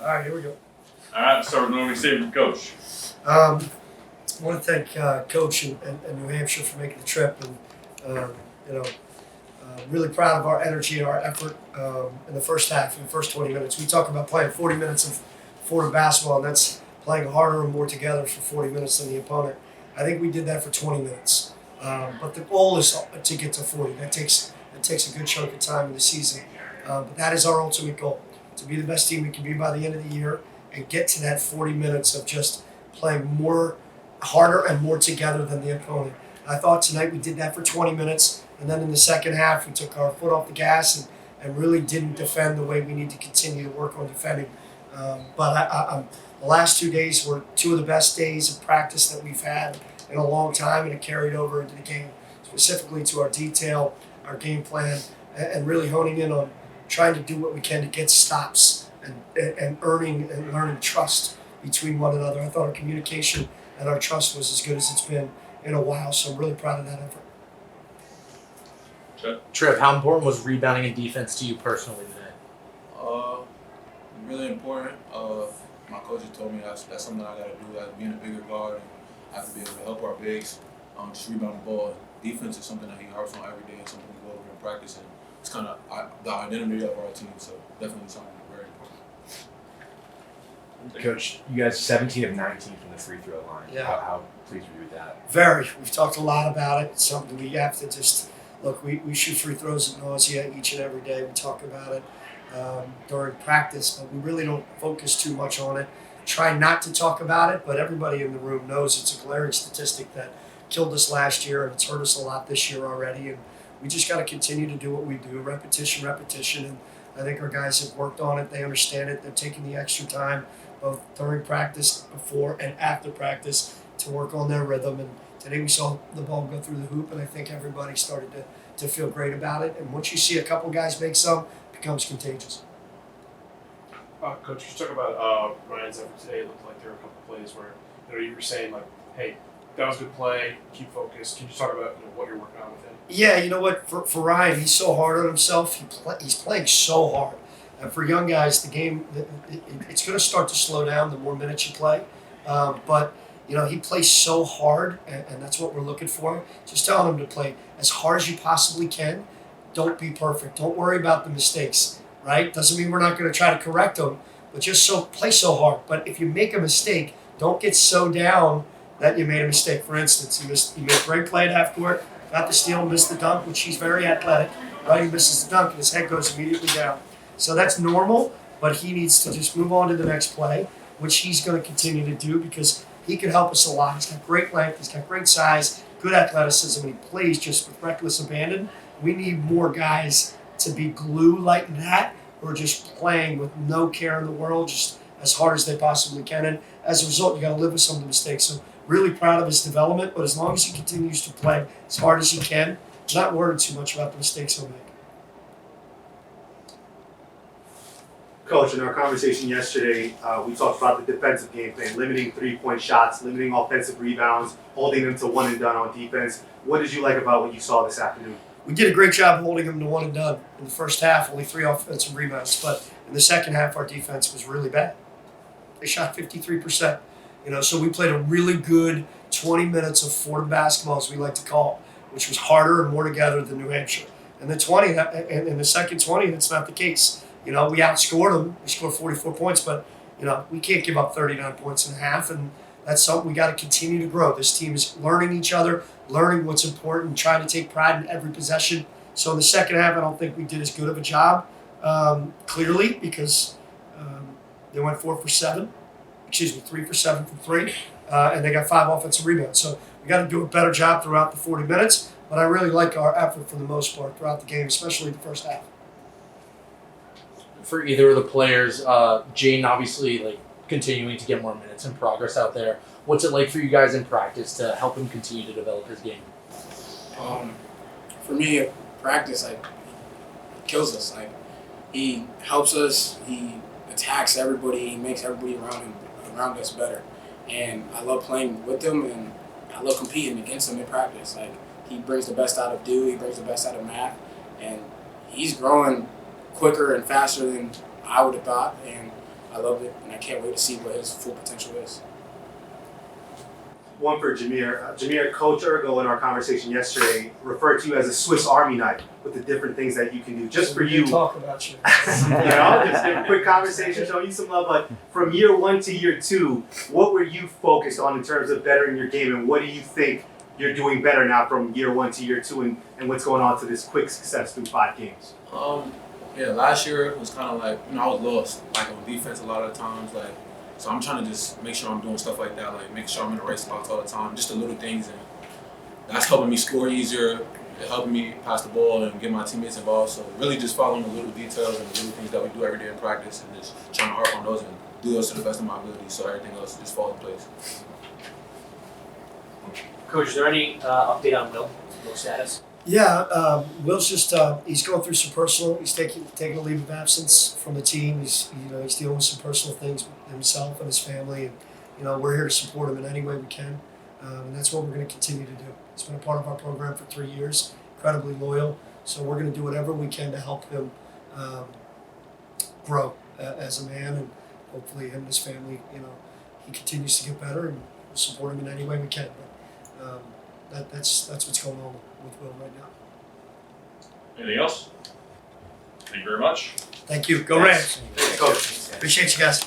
All right, here we go. All right, let's start with what we say from Coach. I want to thank Coach and New Hampshire for making the trip, and really proud of our energy and our effort in the first half, in the first 20 minutes. We talk about playing 40 minutes of Fordham basketball, and that's playing harder and more together for 40 minutes than the opponent. I think we did that for 20 minutes, but the goal is to get to 40. That takes a good chunk of time in the season, but that is our ultimate goal: to be the best team we can be by the end of the year and get to that 40 minutes of just playing more harder and more together than the opponent. I thought tonight we did that for 20 minutes, and then in the second half we took our foot off the gas and really didn't defend the way we need to continue to work on defending. But the last 2 days were two of the best days of practice that we've had in a long time, and it carried over into the game, specifically to our detail, our game plan, and really honing in on trying to do what we can to get stops and earning and learning trust between one another. I thought our communication and our trust was as good as it's been in a while, so I'm really proud of that effort. Tripp, how important was rebounding and defense to you personally today? Really important. My coach told me that's something I got to do as being a bigger guard, and I have to be able to help our bigs just rebound the ball. Defense is something that he harps on every day and something we go over in practice, and it's kind of the identity of our team, so definitely something very important. Coach, you guys 17 of 19 from the free throw line. Yeah. How pleased were you with that? Very. We've talked a lot about it. It's something we have to just look. We shoot free throws at nausea each and every day. We talk about it during practice, but we really don't focus too much on it. Try not to talk about it, but everybody in the room knows it's a glaring statistic that killed us last year, and it's hurt us a lot this year already. And we just got to continue to do what we do, repetition. And I think our guys have worked on it. They understand it. They're taking the extra time, both during practice, before, and after practice, to work on their rhythm. And today we saw the ball go through the hoop, and I think everybody started to feel great about it. And once you see a couple guys make some, it becomes contagious. Coach, you talk about Ryan's effort today. It looked like there were a couple plays where you were saying, like, hey, that was a good play, keep focused. Can you talk about what you're working on with him? Yeah, you know what? For Ryan, he's so hard on himself. He's playing so hard. And for young guys, the game, it's going to start to slow down the more minutes you play. But, he plays so hard, and that's what we're looking for. Just telling him to play as hard as you possibly can. Don't be perfect. Don't worry about the mistakes, right? Doesn't mean we're not going to try to correct them, but just play so hard. But if you make a mistake, don't get so down that you made a mistake. For instance, he made a great play at half court, got the steal, missed the dunk, which he's very athletic, right? He misses the dunk, and his head goes immediately down. So that's normal, but he needs to just move on to the next play, which he's going to continue to do because he can help us a lot. He's got great length, he's got great size, good athleticism, and he plays just with reckless abandon. We need more guys to be glue like that, who are just playing with no care in the world, just as hard as they possibly can. And as a result, you got to live with some of the mistakes. So really proud of his development, but as long as he continues to play as hard as he can, not worried too much about the mistakes he'll make. Coach, in our conversation yesterday, we talked about the defensive game plan, limiting three-point shots, limiting offensive rebounds, holding them to one and done on defense. What did you like about what you saw this afternoon? We did a great job holding them to one and done. In the first half, only 3 offensive rebounds, but in the second half, our defense was really bad. They shot 53%. So we played a really good 20 minutes of Fordham basketball, as we like to call it, which was harder and more together than New Hampshire. And in the second 20, that's not the case. We outscored them. We scored 44 points, but we can't give up 39 points in a half, and that's something we got to continue to grow. This team is learning each other, learning what's important, trying to take pride in every possession. So in the second half, I don't think we did as good of a job, clearly, because they went 3 for 7 from 3, and they got 5 offensive rebounds. So we got to do a better job throughout the 40 minutes, but I really like our effort for the most part throughout the game, especially the first half. For either of the players, Jaden obviously continuing to get more minutes and progress out there. What's it like for you guys in practice to help him continue to develop his game? For me, practice kills us. He helps us. He attacks everybody. He makes everybody around us better. And I love playing with him, and I love competing against him in practice. He brings the best out of Dew. He brings the best out of Matt, and he's growing quicker and faster than I would have thought. And I love it, and I can't wait to see what his full potential is. One for Jahmere. Jahmere, Coach Urgo in our conversation yesterday referred to you as a Swiss Army knife with the different things that you can do. Just for We you, did talk about you. just a quick conversation showing you some love. But from year 1 to year 2, what were you focused on in terms of bettering your game, and what do you think you're doing better now from year 1 to year 2, and what's going on to this quick success through 5 games? Yeah, last year it was kind of like, I was lost, like on defense a lot of the times, like, so I'm trying to just make sure I'm doing stuff like that, like make sure I'm in the right spots all the time, just the little things, and that's helping me score easier, it helping me pass the ball and get my teammates involved. So really just following the little details and the little things that we do every day in practice, and just trying to harp on those and do those to the best of my ability, so everything else just falls in place. Coach, is there any update on Will status? Yeah, Will's just he's going through some personal. He's taking a leave of absence from the team. He's dealing with some personal things with himself and his family, and we're here to support him in any way we can, and that's what we're going to continue to do. He's been a part of our program for 3 years, incredibly loyal. So we're going to do whatever we can to help him grow as a man, and hopefully him and his family. He continues to get better, and we'll support him in any way we can. But that's what's going on with Will right now. Anything else? Thank you very much. Thank you. Go Rams. Coach. Appreciate you guys.